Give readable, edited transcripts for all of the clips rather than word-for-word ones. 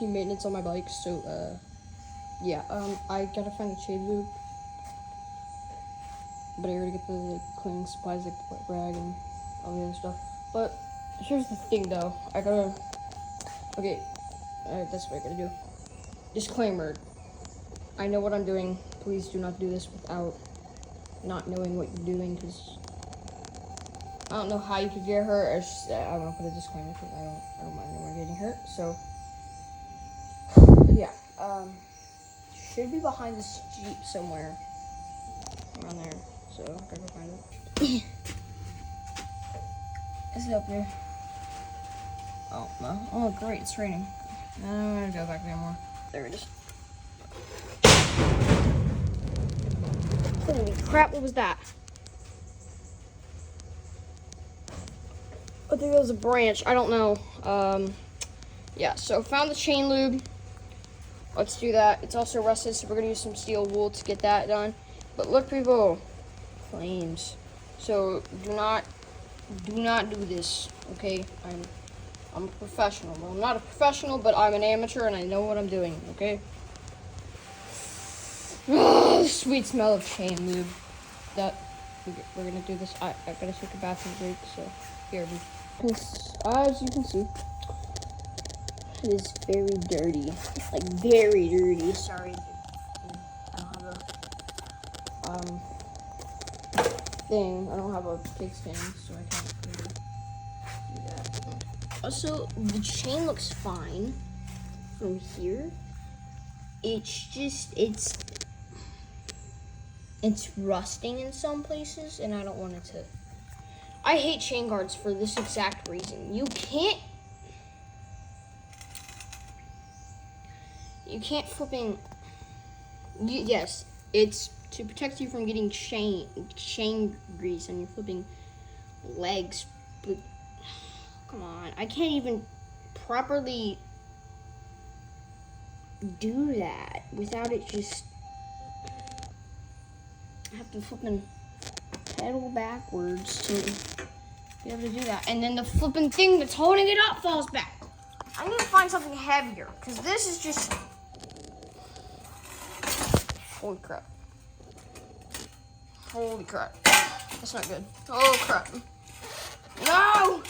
maintenance on my bike, so yeah, I gotta find a chain loop, but I already get the cleaning supplies like the wet rag and all the other stuff. But here's the thing though, okay, that's what I gotta do. Disclaimer, I know what I'm doing. Please do not do this without not knowing what you're doing, because I don't know how you could get hurt. I want to put a disclaimer because I don't mind anyone getting hurt. So yeah, should be behind this Jeep somewhere around there. So I gotta go find it. Is it up there? Oh no! Oh great, it's raining. I'm gonna go back there more. There it is. Holy crap! What was that? I think it was a branch. I don't know. Yeah, so found the chain lube. Let's do that. It's also rusted, so we're gonna use some steel wool to get that done. But look, people, flames. So do not do this, okay? I'm a professional. Well, I'm not a professional, but I'm an amateur and I know what I'm doing, okay? Oh, the sweet smell of chain lube. We're gonna do this. I gotta take a bathroom break, so here we. As you can see, it is very dirty. Like, very dirty. Sorry, I don't have a thing. I don't have a kickstand, so I can't really do that. Also, the chain looks fine from here. It's just it's rusting in some places, and I don't want it to. I hate chain guards for this exact reason. You can't flipping. Yes, it's to protect you from getting chain grease on your flipping legs. But come on, I can't even properly do that without it just. I have to flipping pedal backwards to be able to do that, and then the flipping thing that's holding it up falls back. I need to find something heavier, because this is just. Holy crap. Holy crap. That's not good. Oh crap. No!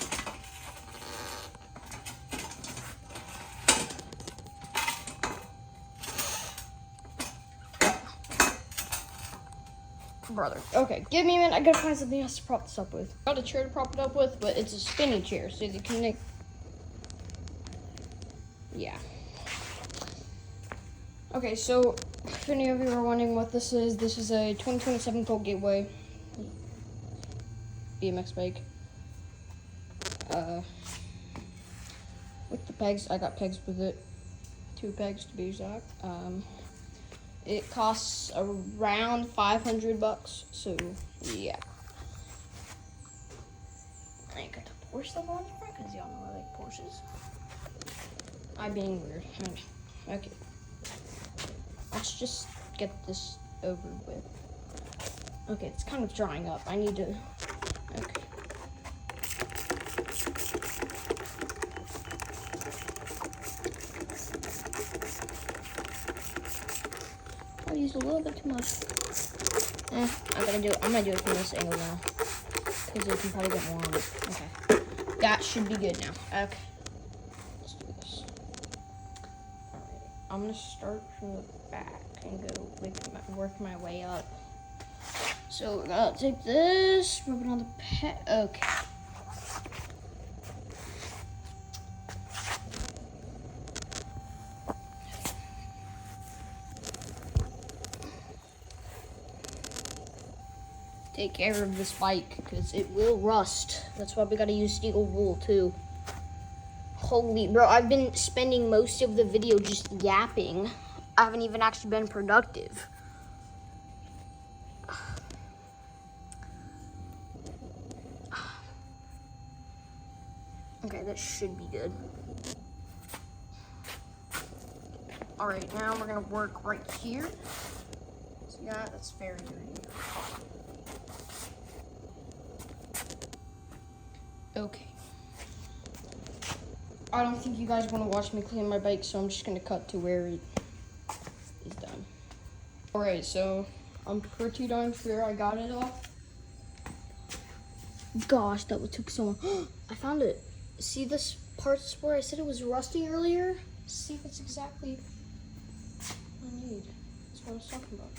Brother. Okay, give me a minute. I gotta find something else to prop this up with. Got a chair to prop it up with, but it's a spinning chair, so you can make. Yeah. Okay, so if any of you are wondering what this is a 2027 Colt Gateway BMX bike. With the pegs, I got pegs with it. 2 pegs to be exact. It costs around $500, so yeah. I got the Porsche stuff on the front because y'all know I like Porsches. I'm being weird. Okay. Let's just get this over with. Okay, it's kind of drying up. I need to. Okay. I used a little bit too much. I'm gonna do it from this angle now, because you can probably get more on it. Okay, that should be good now. Okay, let's do this. Alright, I'm gonna start from the back and go work my way up. So we're gonna take this, rub it on the pet. Okay. Take care of this bike, because it will rust. That's why we gotta use steel wool too. Holy, bro, I've been spending most of the video just yapping. I haven't even actually been productive. Okay, that should be good. All right, now we're gonna work right here. See that? That's very dirty. Okay. I don't think you guys want to watch me clean my bike, so I'm just gonna cut to where it is done. Alright, so I'm pretty darn sure I got it off. Gosh, that took so long. I found it. See this parts where I said it was rusty earlier? See if it's exactly what I need. That's what I was talking about.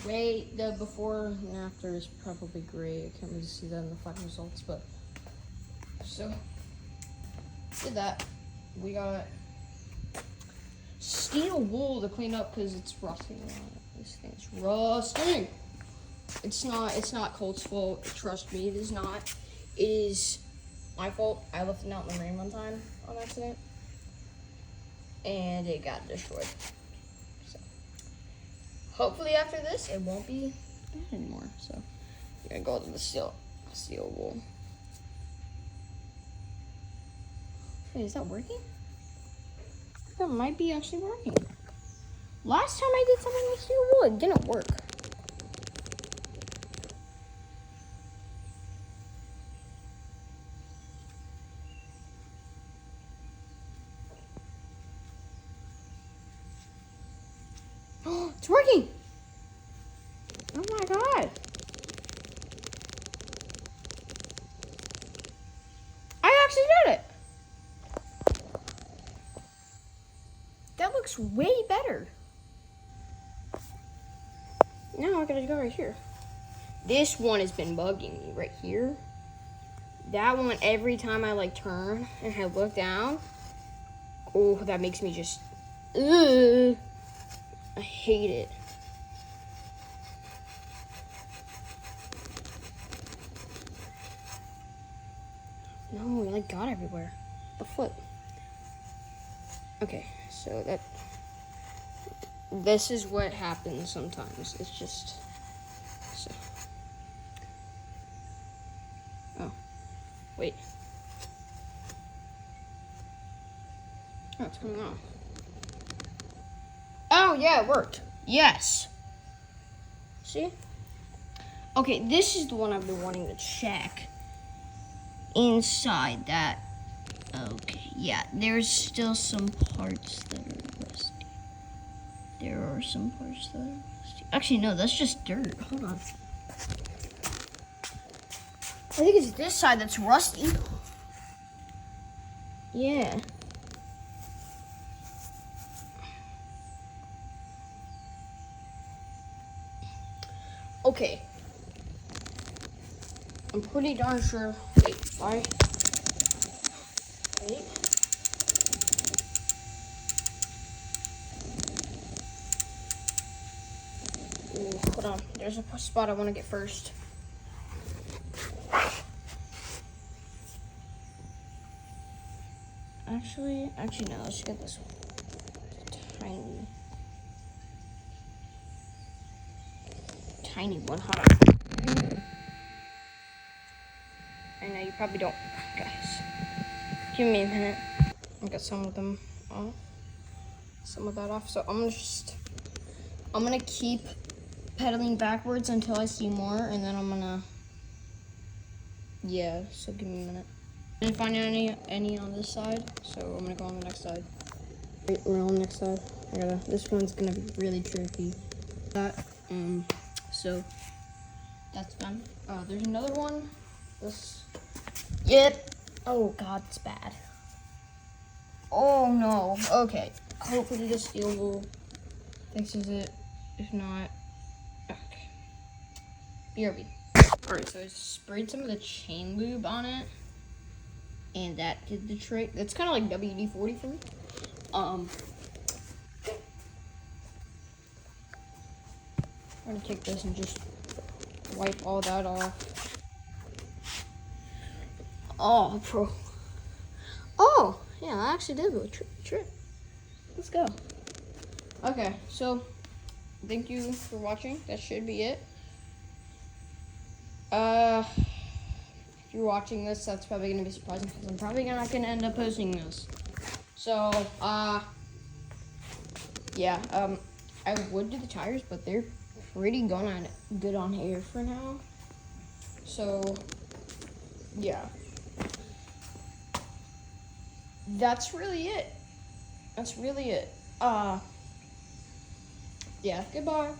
Wait, the before and after is probably great. I can't really see that in the final results, but so did that. We got steel wool to clean up because it's rusting. This thing's rusting. It's not Colt's fault. Trust me, it is not. It is my fault. I left it out in the rain one time on accident, and it got destroyed. So hopefully after this, it won't be bad anymore. So we're gonna go to the steel wool. Wait, is that working? That might be actually working. Last time I did something with steel wool, it didn't work. It's working! Oh my god! I actually did it! That looks way better. Now I gotta go right here. This one has been bugging me right here. That one, every time I like turn and I look down, oh, that makes me just, ugh. I hate it. No, it like got everywhere. The flip. Okay, so this is what happens sometimes. It's just so. Oh, wait. Oh, it's coming off. Oh, yeah, it worked. Yes. See? Okay, this is the one I've been wanting to check. Inside that. Okay, yeah, there's still some parts that are rusty. There are some parts that are rusty. Actually, no, that's just dirt. Hold on. I think it's this side that's rusty. Yeah. Okay. I'm pretty darn sure. Wait, why? Wait. Ooh, hold on. There's a spot I want to get first. Actually, no, let's get this one. Tiny one. Hold on. I know you probably don't, guys. Give me a minute. I got some of them off. Some of that off. So I'm gonna keep pedaling backwards until I see more, and then I'm gonna, yeah, so give me a minute. I didn't find any on this side, so I'm gonna go on the next side. Right, we're on the next side. This one's gonna be really tricky. So that's done. There's another one. Yep. Oh god, it's bad. Oh no. Okay. Hopefully the steel wool fixes it. If not, okay. BRB. Alright, so I sprayed some of the chain lube on it, and that did the trick. That's kind of like WD-40 for me. I'm gonna take this and just wipe all that off. Oh, pro. Oh, yeah, I actually did a trick. Let's go. Okay, so thank you for watching. That should be it. If you're watching this, that's probably gonna be surprising because I'm probably not gonna end up posting this. So, yeah, I would do the tires, but they're pretty good on air for now. So, yeah. that's really it. That's really it. Yeah, goodbye.